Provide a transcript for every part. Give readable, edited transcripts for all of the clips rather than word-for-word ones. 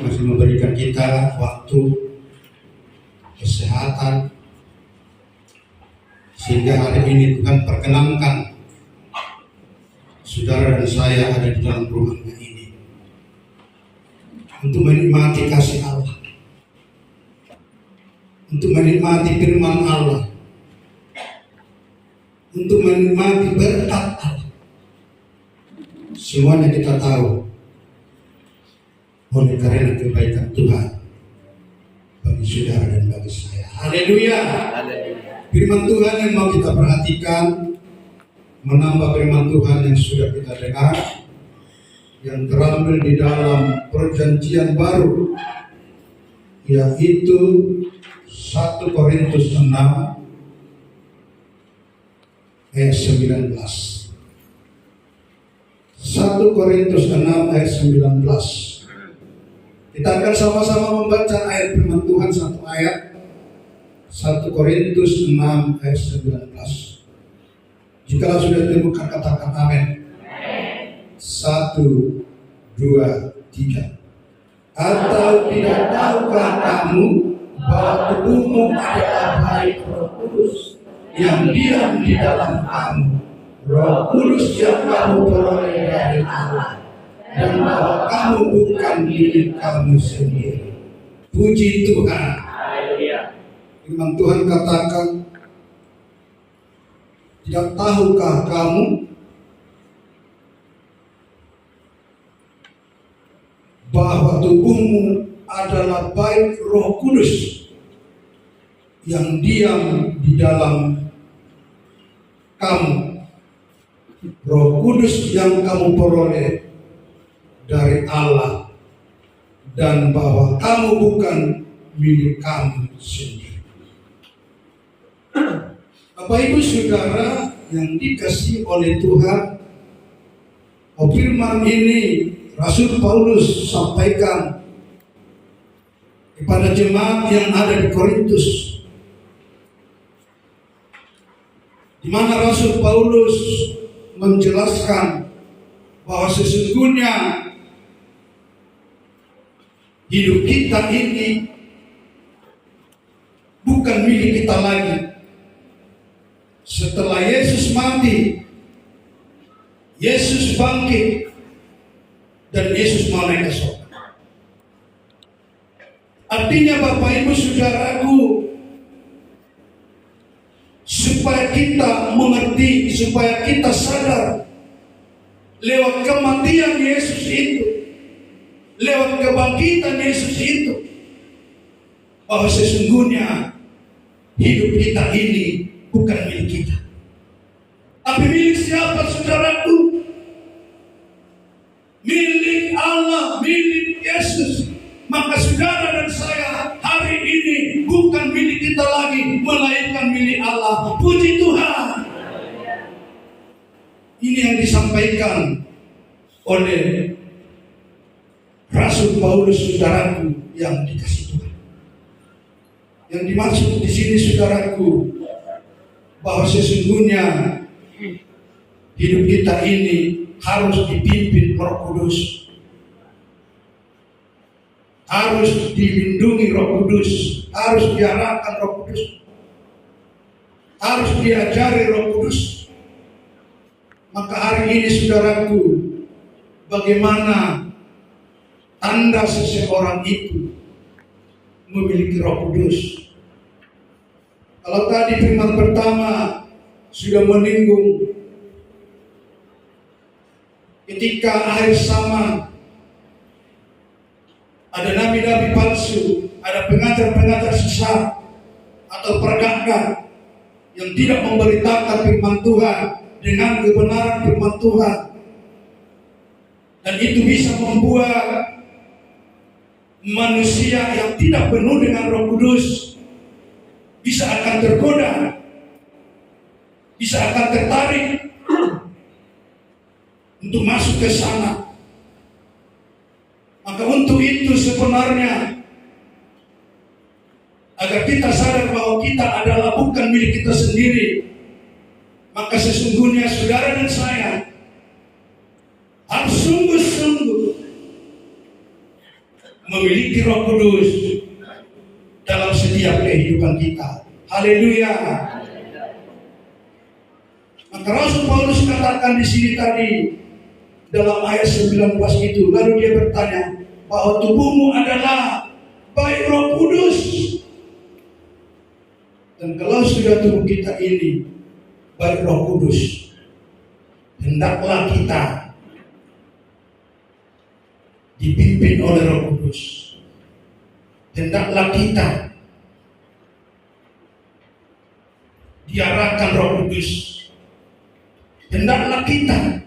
masih memberikan kita waktu, kesehatan, sehingga hari ini Tuhan perkenankan saudara dan saya ada di dalam ruangan ini untuk menikmati kasih Allah, untuk menikmati firman Allah, untuk menikmati berkat Allah. Semuanya kita tahu oleh karena kebaikan Tuhan bagi saudara dan bagi saya. Haleluya. Firman Tuhan yang mau kita perhatikan, menambah firman Tuhan yang sudah kita dengar, yang terambil di dalam perjanjian baru, yaitu 1 Korintus 6 ayat 19. 1 Korintus 6 ayat 19. Kita akan sama-sama membaca ayat firman Tuhan, satu ayat. 1 Korintus 6 ayat 19. Jika sudah ditemukan, katakan amin. 1, 2, 3. Atau tidak tahukah kamu bahwa tubuhmu adalah bait Roh Kudus yang diam di dalam kamu, Roh Kudus yang kamu peroleh dari Allah, dan bahwa kamu bukan milik kamu sendiri. Puji Tuhan. Firman Tuhan katakan, tidak tahukah kamu bahwa tubuhmu adalah bait Roh Kudus yang diam di dalam kamu, Roh Kudus yang kamu peroleh dari Allah, dan bahwa kamu bukan milik kamu sendiri. Bapak Ibu Saudara yang dikasihi oleh Tuhan, firman ini Rasul Paulus sampaikan kepada jemaat yang ada di Korintus, di mana Rasul Paulus menjelaskan bahwa sesungguhnya hidup kita ini bukan milik kita lagi. Setelah Yesus mati, Yesus bangkit, dan Yesus mau naik ke surga. Artinya Bapak Ibu Saudaraku, supaya kita mengerti, supaya kita sadar lewat kematian Yesus itu, lewat kebangkitan Yesus itu, bahwa sesungguhnya hidup kita ini bukan milik kita, tapi milik siapa, saudaraku? Milik Allah, milik Yesus. Maka saudara dan saya hari ini bukan milik kita lagi, melainkan milik Allah. Puji Tuhan. Ini yang disampaikan oleh Rasul Paulus, saudaraku yang dikasihi Tuhan. Yang dimaksud di sini, saudaraku, bahwa sesungguhnya hidup kita ini harus dipimpin Roh Kudus, harus dilindungi Roh Kudus, harus diarahkan Roh Kudus, harus diajari Roh Kudus. Maka hari ini saudaraku, bagaimana tanda seseorang itu memiliki Roh Kudus? Kalau tadi firman pertama sudah menyinggung ketika akhir zaman ada nabi-nabi palsu, ada pengajar-pengajar sesat atau pedagang yang tidak memberitakan firman Tuhan dengan kebenaran firman Tuhan, dan itu bisa membuat manusia yang tidak penuh dengan Roh Kudus bisa akan tergoda, bisa akan tertarik untuk masuk ke sana. Maka untuk itu sebenarnya, agar kita sadar bahwa kita adalah bukan milik kita sendiri, maka sesungguhnya saudara dan saya harus sungguh-sungguh memiliki Roh Kudus dalam setiap kehidupan kita. Haleluya. Maka Rasul Paulus katakan di sini tadi dalam ayat 19 itu, lalu dia bertanya bahwa tubuhmu adalah baik Roh Kudus. Dan kalau sudah tubuh kita ini baik Roh Kudus, hendaklah kita dipimpin oleh Roh Kudus. Hendaklah kita diarahkan Roh Kudus. Hendaklah kita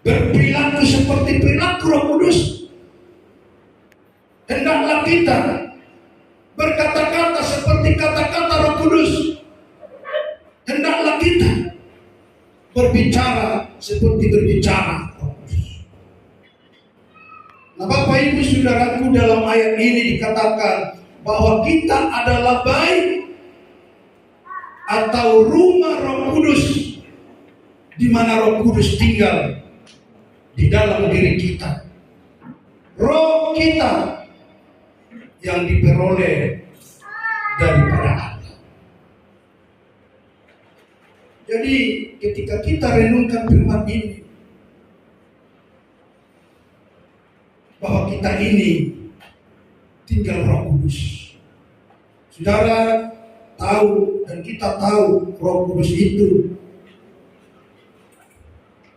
berperilaku seperti perilaku Roh Kudus. Hendaklah kita berkata-kata seperti kata-kata Roh Kudus. Hendaklah kita berbicara seperti berbicara Roh Kudus. Nah, Bapak Ibu Saudaraku, dalam ayat ini dikatakan bahwa kita adalah baik atau rumah Roh Kudus, di mana Roh Kudus tinggal di dalam diri kita. Roh kita yang diperoleh daripada Allah. Jadi ketika kita renungkan firman ini, bahwa kita ini tinggal Roh Kudus. Saudara tahu dan kita tahu Roh Kudus itu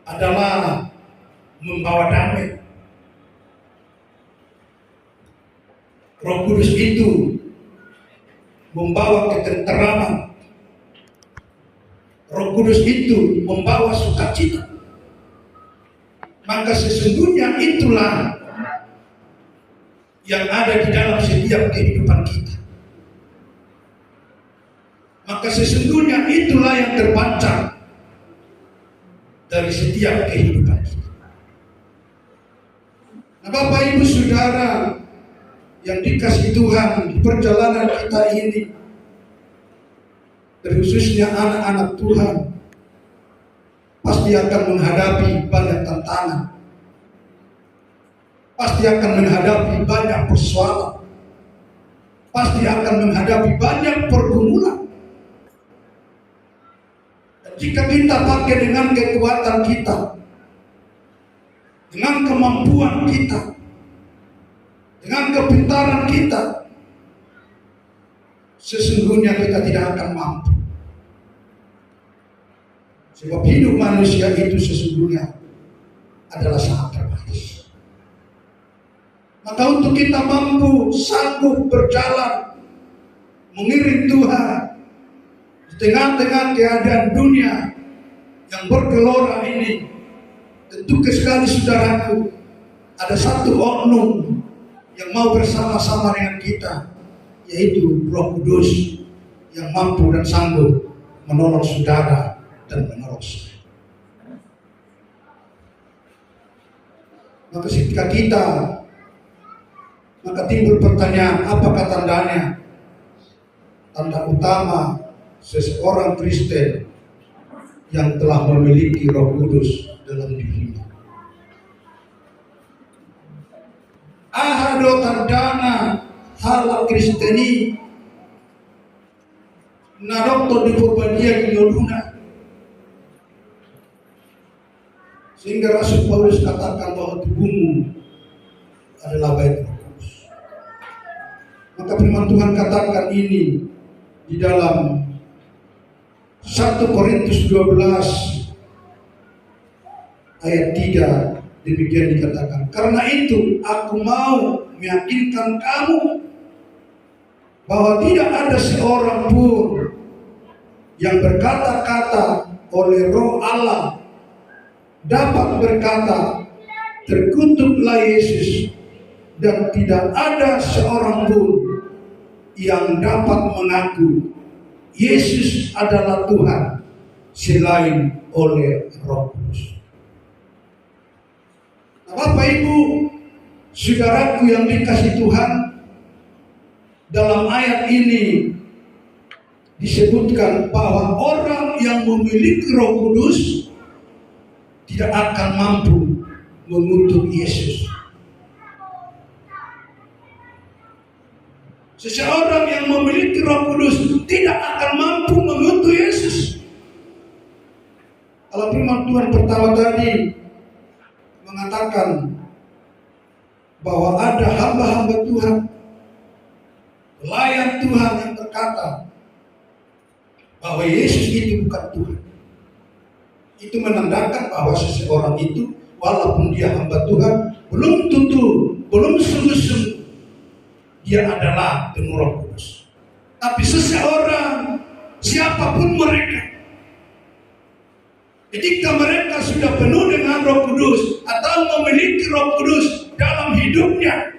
adalah membawa damai. Roh Kudus itu membawa ketenteraman. Roh Kudus itu membawa sukacita. Maka sesungguhnya itulah yang ada di dalam setiap kehidupan kita. Maka sesungguhnya itulah yang terpancar dari setiap kehidupan kita. Nah, Bapak Ibu Saudara yang dikasihi Tuhan, di perjalanan kita ini, terkhususnya anak-anak Tuhan, pasti akan menghadapi banyak tantangan, pasti akan menghadapi banyak persoalan, pasti akan menghadapi banyak pergumulan. Dan jika kita pakai dengan kekuatan kita, dengan kemampuan kita, dengan kepintaran kita, sesungguhnya kita tidak akan mampu. Sebab hidup manusia itu sesungguhnya adalah sangat terbatas. Maka untuk kita mampu sanggup berjalan mengiring Tuhan di tengah-tengah keadaan dunia yang bergelora ini, tentu sekali saudaraku, ada satu oknum yang mau bersama-sama dengan kita, yaitu Roh Kudus yang mampu dan sanggup menolong saudara dan menolong saya. Maka ketika kita, maka timbul pertanyaan, apakah tandanya? Tanda utama seseorang Kristen yang telah memiliki Roh Kudus dalam dirinya. Ahado tandana hala Kristeni narokto di purbadia yoluna. Sehingga Rasul Paulus katakan bahwa tubuhmu adalah baik Roh Kudus. Maka firman Tuhan katakan ini di dalam 1 Korintus 12 ayat 3. Demikian dikatakan, karena itu aku mau meyakinkan kamu bahwa tidak ada seorang pun yang berkata-kata oleh Roh Allah dapat berkata, terkutuklah Yesus, dan tidak ada seorang pun yang dapat mengaku Yesus adalah Tuhan selain oleh Roh Kudus. Bapak Ibu saudaraku yang dikasihi Tuhan, dalam ayat ini disebutkan bahwa orang yang memiliki Roh Kudus tidak akan mampu mengutuk Yesus. Seseorang yang memiliki Roh Kudus tidak akan mampu mengutuk Yesus. Kalau firman Tuhan pertama tadi mengatakan bahwa ada hamba-hamba Tuhan, pelayan Tuhan yang berkata bahwa Yesus itu bukan Tuhan. Itu menandakan bahwa seseorang itu walaupun dia hamba Tuhan, belum tentu, belum sungguh-sungguh dia adalah penuh Roh Kudus. Tapi seseorang, siapapun mereka, ketika mereka sudah penuh dengan Roh Kudus atau memiliki Roh Kudus dalam hidupnya,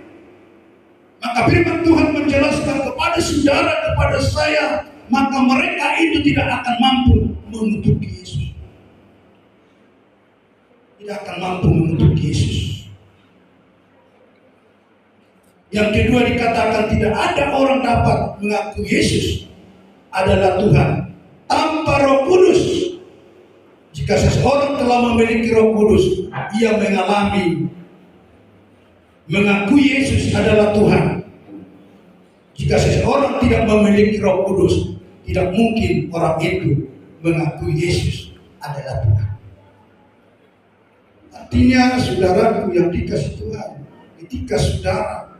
maka firman Tuhan menjelaskan kepada saudara, kepada saya, maka mereka itu tidak akan mampu menutup Yesus. Tidak akan mampu menutup Yesus. Yang kedua dikatakan tidak ada orang dapat mengaku Yesus adalah Tuhan tanpa Roh Kudus. Jika seseorang telah memiliki Roh Kudus, ia mengakui Yesus adalah Tuhan. Jika seseorang tidak memiliki Roh Kudus, tidak mungkin orang itu mengakui Yesus adalah Tuhan. Artinya, saudaraku yang dikasihi Tuhan, ketika saudara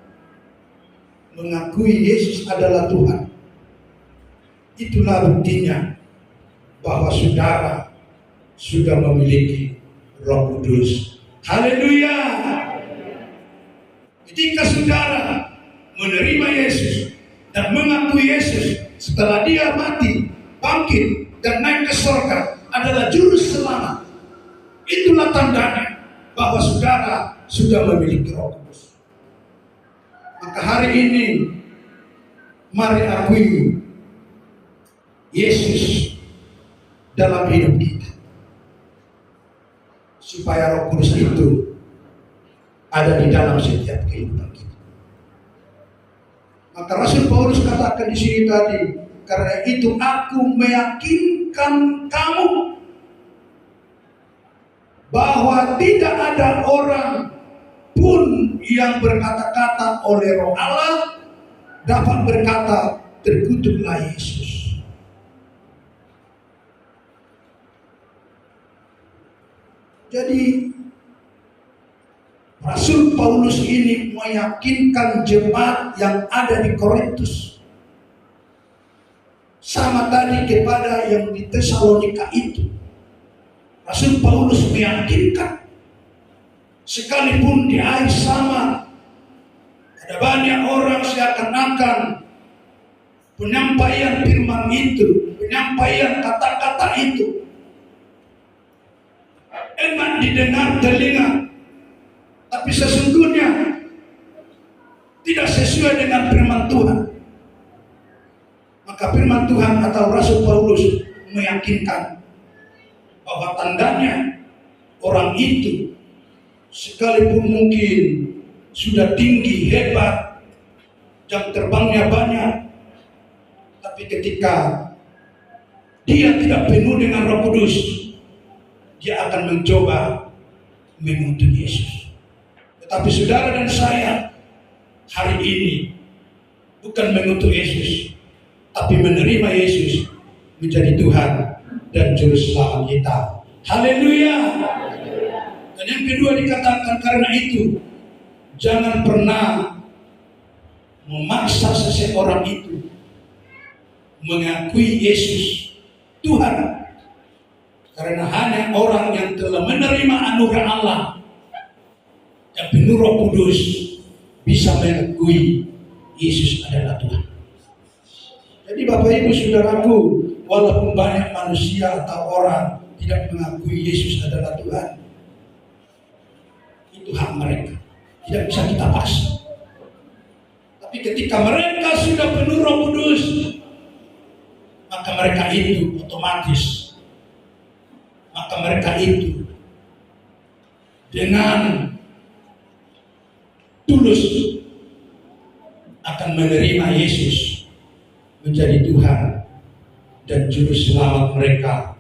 mengakui Yesus adalah Tuhan, itulah buktinya bahwa saudara sudah memiliki Roh Kudus. Haleluya. Ketika saudara menerima Yesus dan mengakui Yesus setelah dia mati, bangkit dan naik ke surga adalah juru selamat, itulah tandanya bahwa saudara sudah memiliki Roh Kudus. Maka hari ini mari akui Yesus dalam hidup kita, supaya Roh Kudus itu ada di dalam setiap kehidupan kita. Maka Rasul Paulus katakan di sini tadi, karena itu aku meyakinkan kamu bahwa tidak ada orang pun yang berkata-kata oleh Roh Allah dapat berkata terkutuklah Yesus. Jadi Rasul Paulus ini meyakinkan jemaat yang ada di Korintus, sama tadi kepada yang di Tesalonika itu. Rasul Paulus meyakinkan, sekalipun di air sama ada banyak orang seakan-akan penyampaian firman itu, penyampaian kata-kata itu enak didengar telinga, tapi sesungguhnya tidak sesuai dengan firman Tuhan. Maka firman Tuhan atau Rasul Paulus meyakinkan bahwa tandanya orang itu sekalipun mungkin sudah tinggi, hebat, jam terbangnya banyak, tapi ketika dia tidak penuh dengan Roh Kudus, dia akan mencoba mengutuk Yesus. Tetapi saudara dan saya hari ini bukan mengutuk Yesus, tapi menerima Yesus menjadi Tuhan dan Juru Selamat kita. Haleluya. Dan yang kedua dikatakan, karena itu jangan pernah memaksa seseorang itu mengakui Yesus Tuhan, karena hanya orang yang telah menerima anugerah Allah dan penuh Roh Kudus bisa mengakui Yesus adalah Tuhan. Jadi Bapak Ibu Saudaraku, walaupun banyak manusia atau orang tidak mengakui Yesus adalah Tuhan, itu hak mereka, tidak bisa kita paksa. Tapi ketika mereka sudah penuh Roh Kudus, maka mereka itu otomatis, maka mereka itu dengan tulus akan menerima Yesus menjadi Tuhan dan Juru Selamat mereka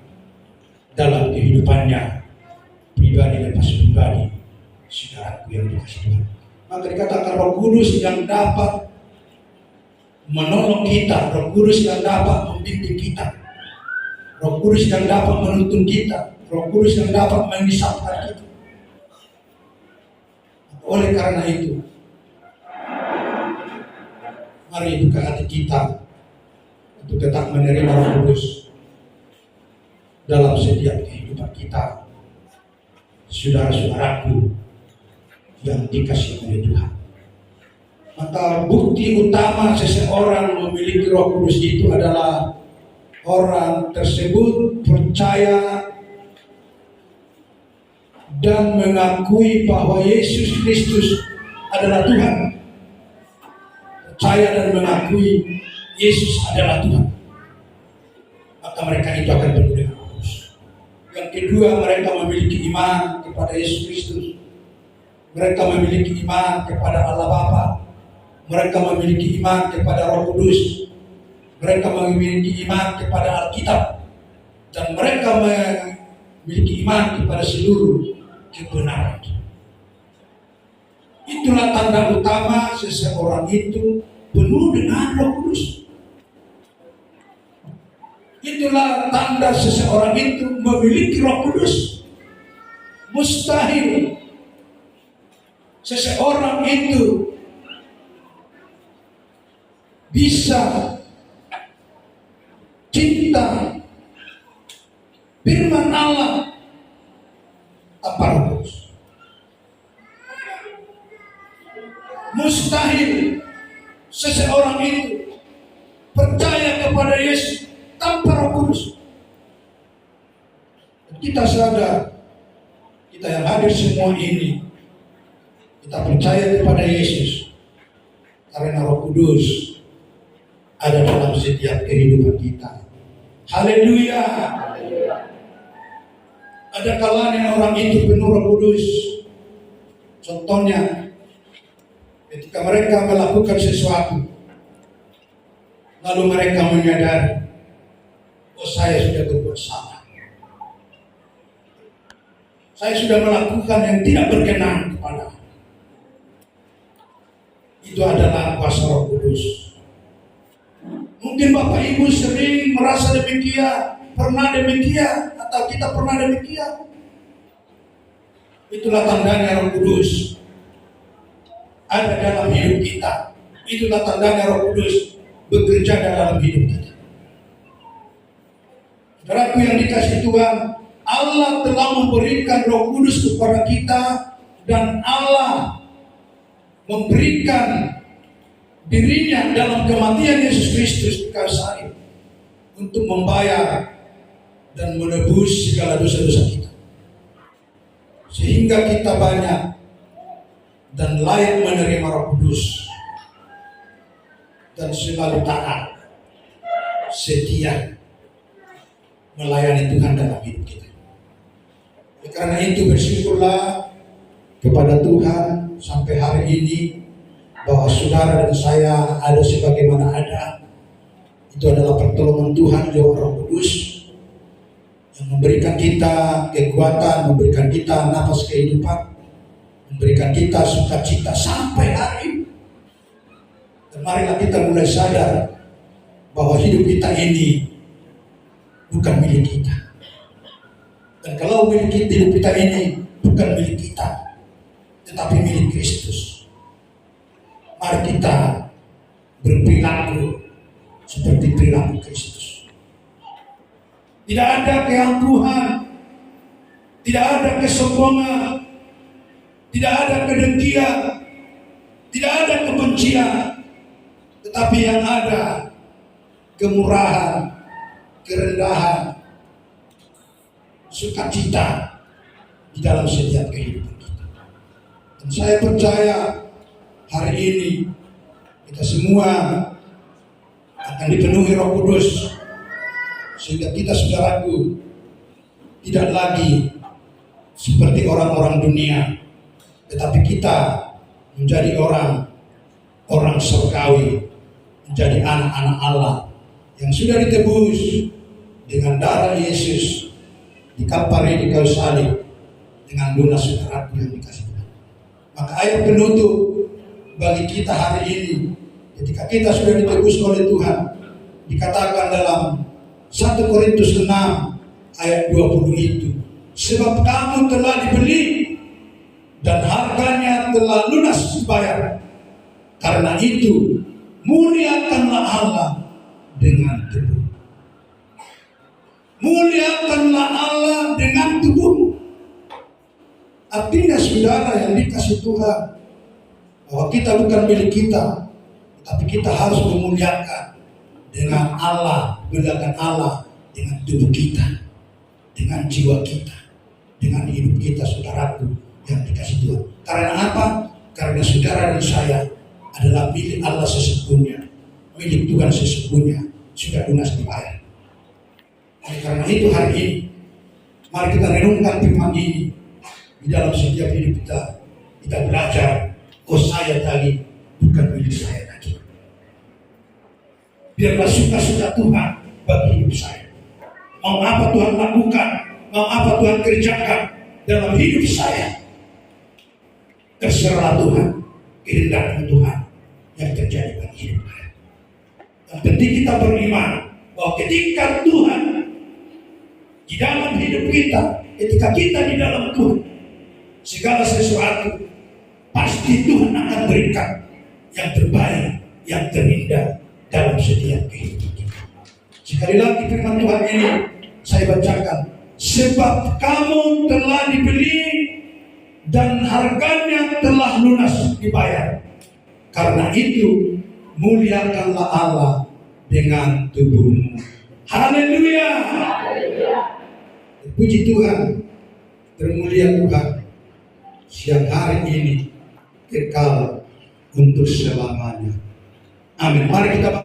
dalam kehidupannya pribadi lepas pribadi. Saudaraku yang dikasihi Tuhan, maka dikatakan Roh Kudus yang dapat menolong kita, Roh Kudus yang dapat membimbing kita, Roh Kudus yang dapat menuntun kita, Roh Kudus yang dapat memisahkan kita. Oleh karena itu, mari buka hati kita untuk tetap menerima Roh Kudus dalam setiap kehidupan kita, saudara-saudaraku yang dikasihi oleh Tuhan. Maka bukti utama seseorang memiliki Roh Kudus itu adalah orang tersebut percaya dan mengakui bahwa Yesus Kristus adalah Tuhan. Percaya dan mengakui Yesus adalah Tuhan. Maka mereka itu akan penuh dengan Roh Kudus. Yang kedua, mereka memiliki iman kepada Yesus Kristus. Mereka memiliki iman kepada Allah Bapa. Mereka memiliki iman kepada Roh Kudus. Mereka memiliki iman kepada Alkitab. Dan mereka memiliki iman kepada seluruh kebenaran. Itulah tanda utama seseorang itu penuh dengan Roh Kudus. Itulah tanda seseorang itu memiliki Roh Kudus. Mustahil seseorang itu bisa cinta firman Allah tanpa Roh Kudus. Mustahil seseorang itu percaya kepada Yesus tanpa Roh Kudus. Kita sadar, kita yang hadir semua ini, kita percaya kepada Yesus karena Roh Kudus ada dalam setiap kehidupan kita. Haleluya. Ada kalanya orang itu penuh Roh Kudus. Contohnya, ketika mereka melakukan sesuatu, lalu mereka menyadari, oh saya sudah berbuat salah. Saya sudah melakukan yang tidak berkenan kepada Allah. Itu adalah kuasa Roh Kudus. Mungkin Bapak Ibu sering merasa demikian, pernah demikian, atau kita pernah demikian. Itulah tandanya Roh Kudus ada dalam hidup kita. Itulah tandanya Roh Kudus bekerja dalam hidup kita. Saudaraku yang dikasihi Tuhan, Allah telah memberikan Roh Kudus kepada kita, dan Allah memberikan dirinya dalam kematian Yesus Kristus di kayu salib untuk membayar dan menebus segala dosa-dosa kita, sehingga kita banyak dan layak menerima Roh Kudus dan selalu taat, setia melayani Tuhan dalam hidup kita. Karena itu bersyukurlah kepada Tuhan sampai hari ini bahwa saudara dan saya ada sebagaimana ada. Itu adalah pertolongan Tuhan lewat Roh Kudus yang memberikan kita kekuatan, memberikan kita nafas kehidupan, memberikan kita sukacita sampai hari ini. Dan marilah kita mulai sadar bahwa hidup kita ini bukan milik kita. Dan kalau milik hidup kita ini bukan milik kita, tetapi milik Kristus. Mari kita berperilaku seperti perilaku Kristus. Tidak ada keangkuhan, tidak ada kesombongan, tidak ada kedengkian, tidak ada kebencian, tetapi yang ada kemurahan, kerendahan, sukacita di dalam setiap kehidupan kita. Dan saya percaya hari ini kita semua akan dipenuhi Roh Kudus, sehingga kita saudaraku tidak lagi seperti orang-orang dunia, tetapi kita menjadi orang surgawi, menjadi anak-anak Allah yang sudah ditebus dengan darah Yesus di Kalvari, di kayu salib, dengan lunas saudaraku yang dikasihi. Maka ayat penutup bagi kita hari ini Ketika kita sudah ditebus oleh Tuhan, dikatakan dalam 1 Korintus 6 ayat 20 itu, sebab kamu telah dibeli dan harganya telah lunas dibayar. Karena itu muliakanlah Allah dengan tubuh. Muliakanlah Allah dengan tubuh. Artinya saudara yang dikasih Tuhan, bahwa kita bukan milik kita, tapi kita harus memuliakan dengan Allah, memuliakan Allah dengan tubuh kita, dengan jiwa kita, dengan hidup kita, saudaraku yang dikasih Tuhan. Karena apa? Karena saudara dan saya adalah milik Allah sesungguhnya, milik Tuhan sesungguhnya, sudah lunas dibayar. Oleh karena itu hari ini, mari kita renungkan firman ini di dalam setiap hidup kita. Kita belajar, saya tadi bukan milik saya lagi. Biarlah suka-suka Tuhan bagi hidup saya. Mau apa Tuhan lakukan, mau apa Tuhan kerjakan dalam hidup saya, terserah Tuhan, kehendak Tuhan yang terjadi pada hidup saya. Yang penting kita beriman bahwa ketika Tuhan di dalam hidup kita, ketika kita di dalam Tuhan, segala sesuatu pasti Tuhan akan berikan yang terbaik, yang terindah dalam setiap kehidupan kita. Sekali lagi firman Tuhan ini saya bacakan, sebab kamu telah dibeli dan harganya telah lunas dibayar. Karena itu muliakanlah Allah dengan tubuhmu. Haleluya. Puji Tuhan, termulia Tuhan, siang hari ini kekal untuk selamanya. Amin. Mari kita